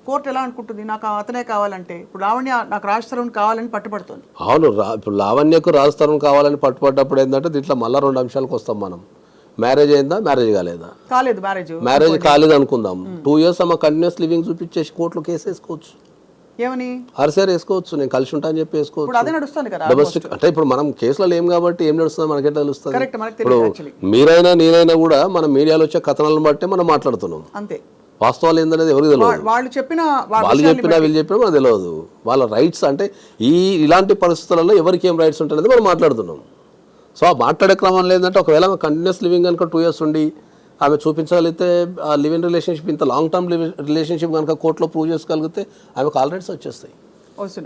కోర్టు ఎలా అనుకుంటుంది, నాకు అతనే కావాలంటే? ఇప్పుడు లావణ్య నాకు రాజ్ తరుణ్ కావాలని పట్టుబడుతుంది. అవును, ఇప్పుడు లావణ్యకు రాజ్ తరుణ్ కావాలని పట్టుబడ్డప్పుడు ఏంటంటే దీంట్లో మళ్ళీ 2 అంశాలకు వస్తాం మనం. మ్యారేజ్ అయిందా, మ్యారేజ్ కాలేదా? కాలేదు. మ్యారేజ్ కాలేదు అనుకుందాం. 2 years అమ్మ కంటిన్యూస్ లివింగ్ చూపించేసి కోర్టులో కేసు వేసుకోవచ్చు. ఏమని ఆర్సీఆర్ వేసుకోవచ్చు, నేను కలిసి ఉంటా అని చెప్పి వేసుకోవచ్చు. అదే నడుస్తుంది కదా డొమెస్టిక్. అంటే ఇప్పుడు మనం కేసులో ఏం కాబట్టి ఏం నడుస్తుందో మనకే తెలుస్తుంది. ఇప్పుడు మీరైనా నేనైనా కూడా మన మీడియాలో వచ్చే కథనాలను బట్టి మనం మాట్లాడుతున్నాం. అంతే. వాస్తవాలు ఏందనేది ఎవరికి తెలియదు. వాళ్ళు చెప్పినా వీళ్ళు చెప్పినా మనకు తెలియదు. వాళ్ళ రైట్స్ అంటే ఇలాంటి పరిస్థితులలో ఎవరికి ఏం రైట్స్ ఉంటాయనేది మనం మాట్లాడుతున్నాం. సో ఆ మాట్లాడే క్రమంలో ఏంటంటే ఒకవేళ కంటిన్యూస్ లివింగ్ కనుక 2 years ఉండి ఆమె చూపించగలిగితే ఆ లివ్ ఇన్ రిలేషన్షిప్ ఇంత లాంగ్ టర్మ్ రిలేషన్షిప్ కనుక కోర్టులో ప్రూవ్ చేసుకోగలిగితే ఆమెకు ఆల్ రైట్స్ వచ్చేస్తాయి.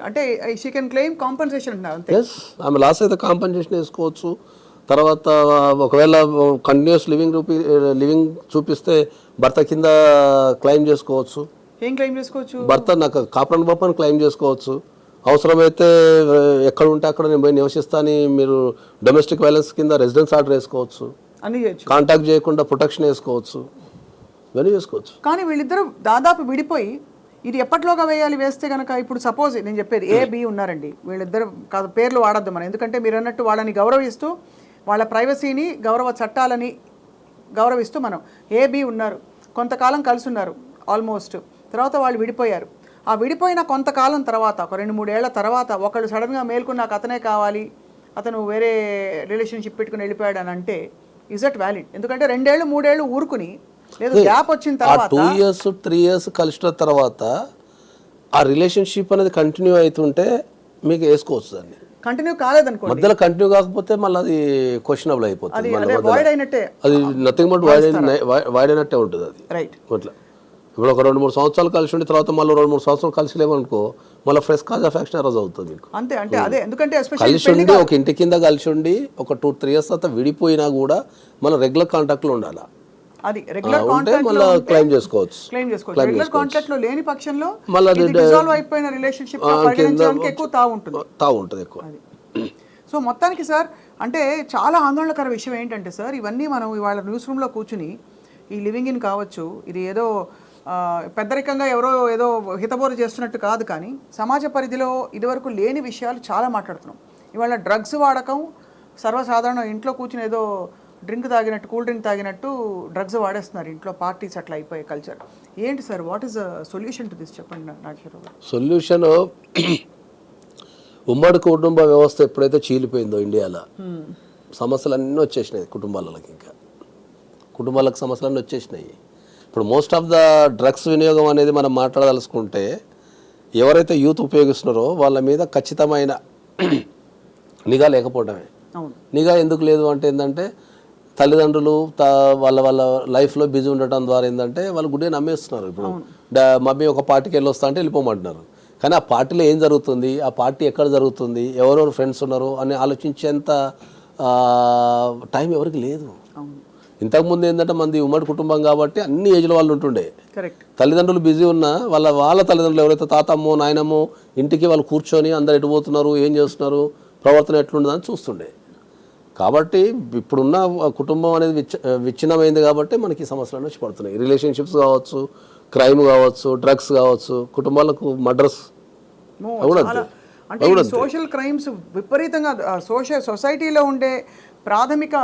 అంటే she can claim compensation. Yes, ఆమె లాస్ అయితే కాంపెన్సేషన్ వేసుకోవచ్చు. తర్వాత ఒకవేళ కంటిన్యూస్ లివింగ్ చూపిస్తే భర్త కింద క్లెయిమ్ చేసుకోవచ్చు. ఏం క్లెయిమ్ చేసుకోవచ్చు? భర్త నాకు కాపురం బాపని క్లెయిమ్ చేసుకోవచ్చు. అవసరమైతే ఎక్కడ ఉంటే అక్కడ నేను పోయి నివసిస్తాను మీరు డొమెస్టిక్ వైలెన్స్ కింద రెసిడెన్స్ ఆర్డర్ వేసుకోవచ్చు. కాంటాక్ట్ చేయకుండా ప్రొటెక్షన్ వేసుకోవచ్చు. ఇవన్నీ చేసుకోవచ్చు. కానీ వీళ్ళిద్దరూ దాదాపు విడిపోయి ఇది ఎప్పటిలోగా వేస్తే కనుక, ఇప్పుడు సపోజ్ నేను చెప్పేది A, B ఉన్నారండి, వీళ్ళిద్దరు కాదు పేర్లు వాడద్దు మనం, ఎందుకంటే మీరు అన్నట్టు వాళ్ళని గౌరవిస్తూ వాళ్ళ ప్రైవసీని గౌరవ చట్టాలని గౌరవిస్తూ మనం A, B ఉన్నారు, కొంతకాలం కలిసి ఉన్నారు ఆల్మోస్ట్, తర్వాత వాళ్ళు విడిపోయారు. ఆ విడిపోయిన కొంతకాలం తర్వాత ఒక 2-3 ఏళ్ల తర్వాత ఒకళ్ళు సడన్గా మేల్కొని నాకు అతనే కావాలి, అతను వేరే రిలేషన్షిప్ పెట్టుకుని వెళ్ళిపోయాడు అని అంటే ఇజ్ దట్ వ్యాలిడ్? ఎందుకంటే 2-3 ఏళ్ళు ఊరుకుని లేదు గ్యాప్ వచ్చిన తర్వాత 2 years 3 years కలిసిన తర్వాత ఆ రిలేషన్షిప్ అనేది కంటిన్యూ అవుతుంటే మీకు వేసుకోవచ్చు. దాన్ని కంటిన్యూ కాలేదనుకోండి, మధ్యలో కంటిన్యూ కాకపోతే మళ్ళీ అది క్వశ్చనబుల్ అయిపోతుంది. అది నథింగ్ బట్ వైడ్ అయినట్టే ఉంటుంది అది. రైట్. అట్లా ఇప్పుడు ఒక 2-3 సంవత్సరాలు కలిసి ఉండి తర్వాత మళ్ళీ 2-3 సంవత్సరాలు కలిసి లేవనుకో మళ్ళీ fresh cause of action arise అవుతుంది మీకు. అంతే. అంటే అదే ఎందుకంటే కలిసి ఉండి ఒక ఇంటి కింద కలిసి ఉండి ఒక 2-3 years తర్వాత విడిపోయినా కూడా మనం రెగ్యులర్ కాంటాక్ట్లో ఉండాలి. అది రెగ్యులర్ కాంటాక్ట్ లో క్లెయిమ్ చేసుకోవచ్చు. రెగ్యులర్ కాంటాక్ట్ లో లేని పక్షంలో మళ్ళీ డిసాల్వ్ అయిపోయిన రిలేషన్షిప్ పరిగణించడానికి ఎక్కువ తావు ఉంటుంది ఎక్కువ. సో మొత్తానికి సార్ అంటే చాలా ఆందోళనకర విషయం ఏంటంటే సార్, ఇవన్నీ మనం ఇవాళ న్యూస్ రూమ్లో కూర్చుని ఈ లివింగ్ ఇన్ కావచ్చు, ఇది ఏదో పెద్దరికంగా ఎవరో ఏదో హితబోధ చేస్తున్నట్టు కాదు, కానీ సమాజ పరిధిలో ఇదివరకు లేని విషయాలు చాలా మాట్లాడుతున్నాం. ఇవాళ డ్రగ్స్ వాడకం సర్వసాధారణం. ఇంట్లో కూర్చుని ఏదో డ్రింక్ తాగినట్టు, కూల్ డ్రింక్ తాగినట్టు డ్రగ్స్ వాడేస్తున్నారు ఇంట్లో. పార్టీస్ అట్లా అయిపోయే కల్చర్. ఏంటి sir, what is the solution to this చెప్పండి నాగేశ్వరరావు గారు. సొల్యూషన్ ఉమ్మడి కుటుంబ వ్యవస్థ ఎప్పుడైతే చీలిపోయిందో ఇండియాలో సమస్యలు అన్నీ వచ్చేసినాయి కుటుంబాలకి. ఇంకా కుటుంబాలకు సమస్యలు అన్నీ వచ్చేసినాయి. ఇప్పుడు మోస్ట్ ఆఫ్ ద డ్రగ్స్ వినియోగం అనేది మనం మాట్లాడదలుచుకుంటే ఎవరైతే యూత్ ఉపయోగిస్తున్నారో వాళ్ళ మీద ఖచ్చితమైన నిఘా లేకపోవడమే. నిఘా ఎందుకు లేదు అంటే ఏంటంటే తల్లిదండ్రులు వాళ్ళ వాళ్ళ లైఫ్లో బిజీ ఉండటం ద్వారా ఏంటంటే వాళ్ళు గుడ్డే నమ్మేస్తున్నారు. ఇప్పుడు మమ్మీ ఒక పార్టీకి వెళ్ళొస్తా అంటే వెళ్ళిపోమంటున్నారు. కానీ ఆ పార్టీలో ఏం జరుగుతుంది, ఆ పార్టీ ఎక్కడ జరుగుతుంది, ఎవరెవరు ఫ్రెండ్స్ ఉన్నారు అని ఆలోచించేంత టైం ఎవరికి లేదు. ఇంతకుముందు ఏంటంటే మంది ఉమ్మడి కుటుంబం కాబట్టి అన్ని ఏజ్ల వాళ్ళు ఉంటుండే. తల్లిదండ్రులు బిజీ ఉన్నా వాళ్ళ తల్లిదండ్రులు ఎవరైతే తాతమ్మో నాయనమ్మో ఇంటికి వాళ్ళు కూర్చొని అందరు ఎటుపోతున్నారు, ఏం చేస్తున్నారు, ప్రవర్తన ఎట్లుండదని చూస్తుండే. కాబట్టి ఇప్పుడున్న కుటుంబం అనేది విచ్ఛిన్నమైంది కాబట్టి మనకి సమస్యలు వచ్చి పడుతున్నాయి. రిలేషన్షిప్స్ కావచ్చు, క్రైమ్ కావచ్చు, డ్రగ్స్ కావచ్చు, కుటుంబాలకు మర్డర్స్ అంటే సోషల్ క్రైమ్స్ విపరీతంగా సొసైటీలో ఉండే ప్రాథమిక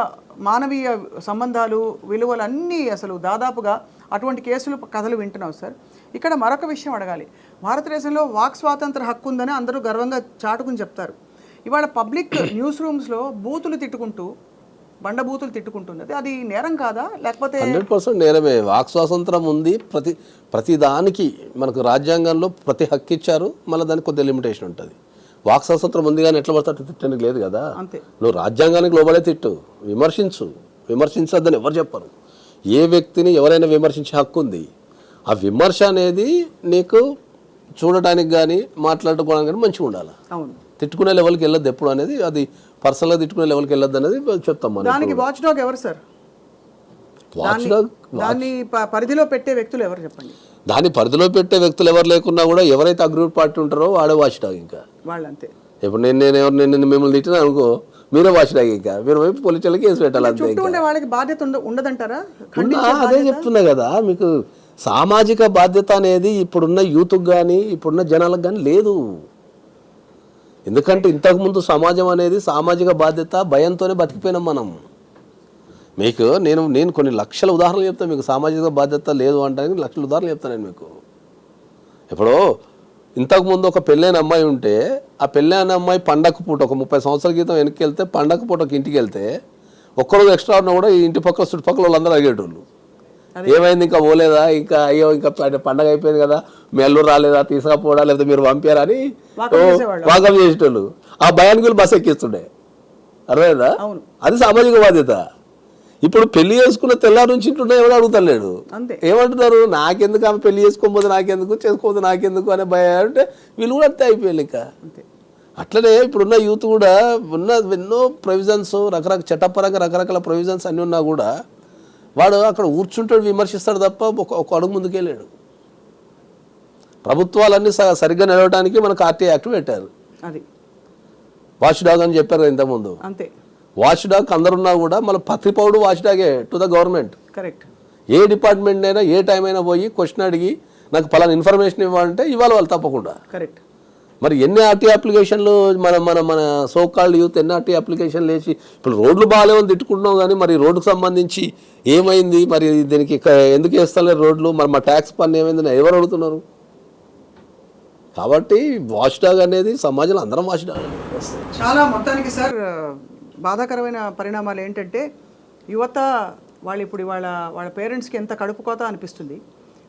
మానవీయ సంబంధాలు, విలువలు అన్నీ అసలు దాదాపుగా అటువంటి కేసులు, కథలు వింటున్నాం సార్. ఇక్కడ మరొక విషయం అడగాలి. భారతదేశంలో వాక్ స్వాతంత్ర హక్కు ఉందని అందరూ గర్వంగా చాటుకుని చెప్తారు. ఇవాళ పబ్లిక్ న్యూస్ రూమ్స్లో బూతులు తిట్టుకుంటూ, బండబూతులు తిట్టుకుంటున్నది అది నేరం కాదా? లేకపోతే 100% నేరమే. వాక్ స్వాతంత్రం ఉంది. ప్రతి దానికి మనకు రాజ్యాంగంలో ప్రతి హక్కు ఇచ్చారు. మళ్ళీ దానికి కొద్దిగా లిమిటేషన్ ఉంటుంది. వాక్ స్వాతంత్రం ఉంది కానీ ఎట్లా పడితే తిట్టడానికి లేదు కదా. నువ్వు రాజ్యాంగానికి లోబడే తిట్టు, విమర్శించొద్దని ఎవరు చెప్పరు. ఏ వ్యక్తిని ఎవరైనా విమర్శించే హక్కు ఉంది. ఆ విమర్శ అనేది నీకు చూడటానికి కానీ మాట్లాడుకోవడానికి కానీ మంచిగా ఉండాలి. తిట్టుకునే లెవెల్కి వెళ్ళొద్దు ఎప్పుడు అనేది, అది పర్సనల్గా తిట్టుకునే లెవెల్కి వెళ్ళొద్దు అనేది చెప్తాం మనం. దానికి వాచ్ డాగ్ ఎవరు సార్? దాన్ని పరిధిలో పెట్టే వ్యక్తులు ఎవరు చెప్పండి? దాన్ని పరిధిలో పెట్టే వ్యక్తులు ఎవరు లేకున్నా కూడా ఎవరైతే అగ్రూప్ పార్టీ ఉంటారో వాడే వాచ్ డాగ్. ఇంకా వాళ్ళు అంతే. ఇప్పుడు నేను మిమ్మల్ని తిట్టినా అనుకో, మీరే వాచ్ డాగ్. ఇంకా మీరు వైపు పోలీసులకి కేసు పెట్టాలి అంతే. వాళ్ళకి బాధ్యత ఉండదంటారా? అదే చెప్తున్నా కదా మీకు. సామాజిక బాధ్యత అనేది ఇప్పుడున్న యూత్కి కానీ ఇప్పుడున్న జనాలకు కానీ లేదు. ఎందుకంటే ఇంతకుముందు సమాజం అనేది సామాజిక బాధ్యత భయంతోనే బతికిపోయినాం మనం. మీకు నేను కొన్ని లక్షల ఉదాహరణలు చెప్తాను మీకు. సామాజిక బాధ్యత లేదు అంటే లక్షల ఉదాహరణలు చెప్తాను నేను మీకు. ఇప్పుడు ఇంతకుముందు ఒక పెళ్ళైన అమ్మాయి ఉంటే ఆ పెళ్ళైన అమ్మాయి పండగ పూట ఒక 30 సంవత్సరాల క్రితం వెనక్కి వెళ్తే పండగ పూట ఒక ఇంటికి వెళ్తే ఒక్కరోజు ఎక్స్ట్రా ఉన్నా కూడా ఈ ఇంటి పక్క చుట్టుపక్కల వాళ్ళందరూ అడిగేటోళ్ళు, ఏమైంది ఇంకా పోలేదా, ఇంకా అయ్యో ఇంకా పండగ అయిపోయింది కదా, మీ అల్లుడు రాలేదా, తీసుకపోవడా, లేకపోతే మీరు పంపారా అని వాకం చేసేటోళ్ళు. ఆ భయానికి బస్సు ఎక్కిస్తుండే. అర్థమైందా? అది సామాజిక బాధ్యత. ఇప్పుడు పెళ్లి చేసుకున్న తెల్లారి నుంచి ఇంటుండే ఎవరు అడుగుతలేడు. ఏమంటున్నారు, నాకెందుకు ఆమె పెళ్లి చేసుకోకపోతే నాకెందుకు, చేసుకోకపోతే నాకెందుకు అనే భయం అంటే వీళ్ళు కూడా అంతే అయిపోయారు. ఇంకా అట్లనే ఇప్పుడున్న యూత్ కూడా ఉన్న ఎన్నో ప్రొవిజన్స్, చట్టపరంగా రకరకాల ప్రొవిజన్స్ అన్నీ ఉన్నా కూడా వాడు అక్కడ కూర్చుంటాడు, విమర్శిస్తాడు తప్ప ఒక అడుగు ముందుకెళ్ళాడు. ప్రభుత్వాలన్నీ సరిగ్గా నిలవడానికి మనకు ఆర్టీఐ యాక్ట్ పెట్టారు. వాచ్ డాగ్ అని చెప్పారు ఇంతకుముందు. వాచ్ డాగ్ అందరున్నా కూడా మళ్ళీ ప్రతి పౌరుడు వాచ్ డాగే టు ద గవర్నమెంట్. ఏ డిపార్ట్మెంట్ అయినా ఏ టైం అయినా పోయి క్వశ్చన్ అడిగి నాకు పలానా ఇన్ఫర్మేషన్ ఇవ్వాలంటే ఇవ్వాలి వాళ్ళు తప్పకుండా. మరి ఎన్ని ఆర్టీ అప్లికేషన్లు మన సోకాల్డ్ యూత్ ఎన్ని ఆర్టీ అప్లికేషన్లు వేసి ఇప్పుడు రోడ్లు బాగాలేవని తిట్టుకుంటున్నాం, కానీ మరి రోడ్డుకు సంబంధించి ఏమైంది, మరి దీనికి ఎందుకు వేస్తలేరు రోడ్లు, మరి మా ట్యాక్స్ పన్ను ఏమైందని ఎవరు అడుగుతున్నారు? కాబట్టి వాచ్ డాగ్ అనేది సమాజంలో అందరం వాచ్ డాగ్. చాలా మొత్తానికి సార్ బాధాకరమైన పరిణామాలు ఏంటంటే యువత వాళ్ళు ఇప్పుడు వాళ్ళ పేరెంట్స్కి ఎంత కడుపు కోత అనిపిస్తుంది.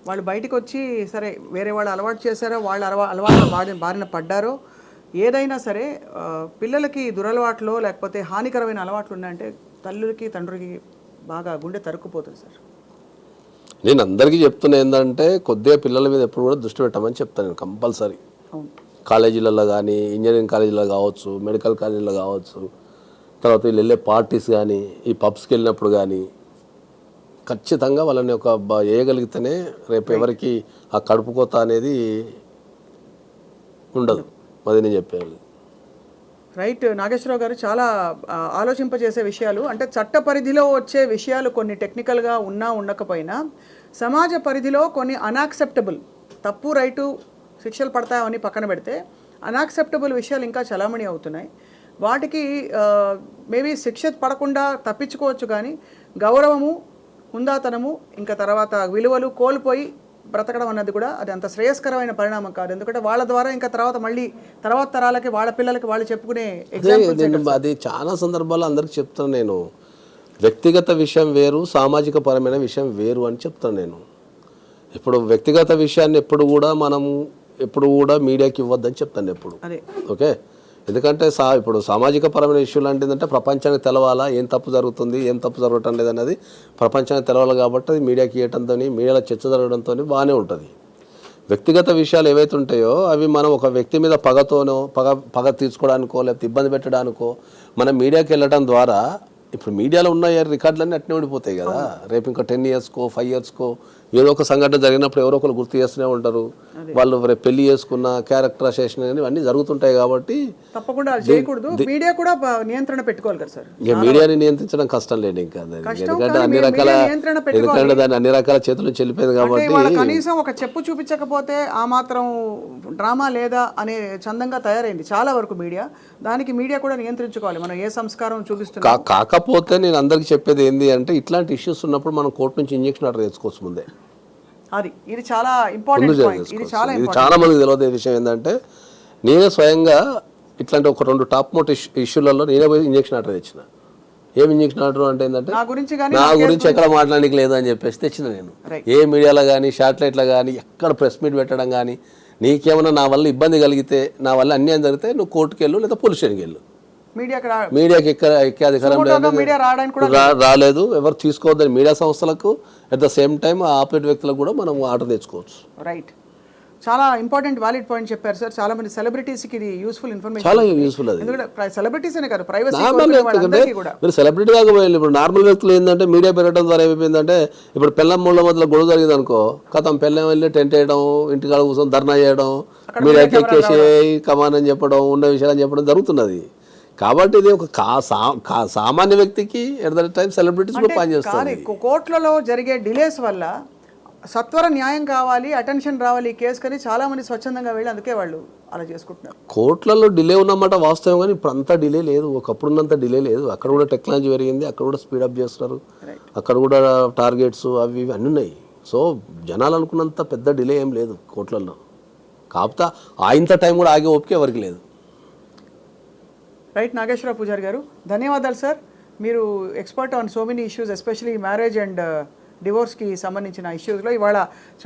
వాళ్ళు బయటకు వచ్చి సరే వేరే వాళ్ళు అలవాటు చేశారో, వాళ్ళు అలవాటు బారిన పడ్డారో, ఏదైనా సరే పిల్లలకి దురలవాట్లు లేకపోతే హానికరమైన అలవాట్లు ఉన్నాయంటే తల్లులకి తండ్రికి బాగా గుండె తరుక్కుపోతుంది సార్. నేను అందరికీ చెప్తున్నా ఏంటంటే కొద్దిగా పిల్లల మీద ఎప్పుడు కూడా దృష్టి పెట్టమని చెప్తాను నేను కంపల్సరీ. కాలేజీలలో కానీ, ఇంజనీరింగ్ కాలేజీలో కావచ్చు, మెడికల్ కాలేజీలో కావచ్చు, తర్వాత వీళ్ళు వెళ్ళే పార్టీస్ కానీ, ఈ పబ్స్కి వెళ్ళినప్పుడు కానీ ఖచ్చితంగా వాళ్ళని ఒక వేయగలిగితేనే రేపు ఎవరికి ఆ కడుపు కోత అనేది ఉండదు. అది నేను చెప్పేది. రైట్ నాగేశ్వరరావు గారు, చాలా ఆలోచింపజేసే విషయాలు. అంటే చట్ట పరిధిలో వచ్చే విషయాలు కొన్ని టెక్నికల్గా ఉన్నా ఉండకపోయినా సమాజ పరిధిలో కొన్ని అన్యాక్సెప్టబుల్, తప్పు రైటు శిక్షలు పడతాయని పక్కన పెడితే అన్యాక్సెప్టబుల్ విషయాలు ఇంకా చలామణి అవుతున్నాయి. వాటికి మేబీ శిక్ష పడకుండా తప్పించుకోవచ్చు, కానీ గౌరవము, హుందాతనము, ఇంకా తర్వాత విలువలు కోల్పోయి బ్రతకడం అన్నది కూడా అది అంత శ్రేయస్కరమైన పరిణామం కాదు. ఎందుకంటే వాళ్ళ ద్వారా ఇంకా తర్వాత తరాలకి, వాళ్ళ పిల్లలకి వాళ్ళు చెప్పుకునే ఎగ్జాంపుల్స్. అది చాలా సందర్భాల్లో అందరికి చెప్తాను నేను, వ్యక్తిగత విషయం వేరు, సామాజిక పరమైన విషయం వేరు అని చెప్తాను నేను. ఇప్పుడు వ్యక్తిగత విషయాన్ని ఎప్పుడు కూడా మీడియాకి ఇవ్వద్దని చెప్తాను ఎప్పుడు. ఓకే, ఎందుకంటే ఇప్పుడు సామాజిక పరమైన ఇష్యూలు అంటే ఏంటంటే ప్రపంచానికి తెలవాలా, ఏం తప్పు జరుగుతుంది, ఏం తప్పు జరగటం లేదన్నది ప్రపంచానికి తెలవాలి. కాబట్టి అది మీడియాకి ఇవ్వడంతో, మీడియాలో చర్చ జరగడంతో బాగానే ఉంటుంది. వ్యక్తిగత విషయాలు ఏవైతే ఉంటాయో అవి మనం ఒక వ్యక్తి మీద పగ తీర్చుకోవడానికో లేకపోతే ఇబ్బంది పెట్టడానికో మనం మీడియాకి వెళ్ళడం ద్వారా, ఇప్పుడు మీడియాలో ఉన్న రికార్డులన్నీ అట్నే ఉండిపోతాయి కదా. రేపు ఇంకా 10 ఇయర్స్కో 5 ఇయర్స్కో ఏదో ఒక సంఘటన జరిగినప్పుడు ఎవరో ఒకరు గుర్తు చేస్తూనే ఉంటారు. వాళ్ళు రేపు పెళ్లి చేసుకున్న క్యారెక్టర్ అసోసియేషన్ అన్నీ జరుగుతుంటాయి. కాబట్టి తప్పకుండా చేయకూడదు. మీడియా కూడా నియంత్రణ పెట్టుకోవాలి కదా సార్. ఇక మీడియాని నియంత్రించడం కష్టం లేదు ఇంకా, ఎందుకంటే దాన్ని అన్ని రకాల చేతులు చెల్లిపోయింది కాబట్టి. కనీసం ఒక చెప్పు చూపించకపోతే ఆ మాత్రం డ్రామా లేదా అనే చందంగా తయారైంది చాలా వరకు మీడియా. దానికి మీడియా కూడా నియంత్రించుకోవాలి. మనం ఏ సంస్కారం చూపిస్తున్నాం. కాకపోతే నేను అందరికి చెప్పేది ఏంటి అంటే, ఇట్లాంటి ఇష్యూస్ ఉన్నప్పుడు మనం కోర్టు నుంచి ఇంజక్షన్ ఆర్డర్ తెచ్చుకోవచ్చు ముందే. ఇది చాలా ఇంపార్టెంట్ పాయింట్. ఇది చాలా మందికి తెలియదు విషయం ఏంటంటే, నేనే స్వయంగా ఇట్లాంటి ఒక 2 టాప్ మోస్ట్ ఇష్యూలలో నేనే పోయి ఇంజక్షన్ ఆర్డర్ తెచ్చిన. ఏం ఇంజక్షన్ ఆర్డర్ అంటే ఏంటంటే, నా గురించి ఎక్కడ మాట్లాడడానికి లేదు అని చెప్పేసి తెచ్చిన నేను. ఏ మీడియాలో కానీ శాటిలైట్లో కానీ ఎక్కడ ప్రెస్ మీట్ పెట్టడం కానీ, నీకేమైనా నా వల్ల ఇబ్బంది కలిగితే, నా వల్ల అన్యాయం జరిగితే నువ్వు కోర్టుకు వెళ్ళు లేదా పోలీస్ స్టేషన్కి వెళ్ళు. మీడియాకి ఎక్కే అధికారం రాలేదు, ఎవరు తీసుకోవద్దని మీడియా సంస్థలకు, at the same time operate వ్యక్తులకు కూడా మనం ఆర్డర్ తెచ్చుకోవచ్చు. రైట్, చాలా ఇంపార్టెంట్ వ్యాలిడ్ పాయింట్ చెప్పారు సార్. చాలా మంది సెలబ్రిటీస్కి ఇది యూస్ఫుల్ ఇన్ఫర్మేషన్. చాలా యూస్ఫుల్ అది. ఎందుకంటే సెలబ్రిటీస్ అనే కాదు, ప్రైవసీ మీరు సెలబ్రిటీ దాకా పోయాలి. ఇప్పుడు నార్మల్ వ్యక్తులు ఏంటంటే మీడియా పెరగడం ద్వారా ఏమైపోయిందంటే, ఇప్పుడు పెళ్ళం మూల మధ్యలో గొడవ జరిగింది అనుకో, కథం పెళ్ళం వెళ్ళి టెంట్ వేయడం, ఇంటికాడ కూర్చొని ధర్నా చేయడం, మీడియాకి ఎక్కేసి కమాన్ అని చెప్పడం, ఉన్న విషయాలని చెప్పడం జరుగుతున్నది. కాబట్టి ఇది ఒక సామాన్య వ్యక్తికి ఎట్ ద టైం సెలబ్రిటీస్ కూడా పనిచేస్తారు. కోర్టులలో జరిగే డిలేస్ వల్ల సత్వర న్యాయం కావాలి, అటెన్షన్ రావాలి ఈ కేసు, కానీ చాలా మంది స్వచ్ఛందంగా వెళ్ళి అందుకే వాళ్ళు అలా చేసుకుంటున్నారు. కోర్టులలో డిలే ఉన్నమాట వాస్తవం, కానీ ఇప్పుడు అంతా డిలే లేదు, ఒకప్పుడున్నంత డిలే లేదు. అక్కడ కూడా టెక్నాలజీ పెరిగింది, అక్కడ కూడా స్పీడప్ చేస్తున్నారు, అక్కడ కూడా టార్గెట్స్ అవి ఇవి అన్నీ ఉన్నాయి. సో జనాలు అనుకున్నంత పెద్ద డిలే ఏం లేదు కోర్టులలో. కాకపోతే ఇంత టైం కూడా ఆగే ఓపిక ఎవరికి లేదు. రైట్, నాగేశ్వరరావు పూజారి గారు, ధన్యవాదాలు సార్. మీరు expert on so many issues, especially marriage and డివోర్స్కి సంబంధించిన ఇష్యూస్లో ఇవాళ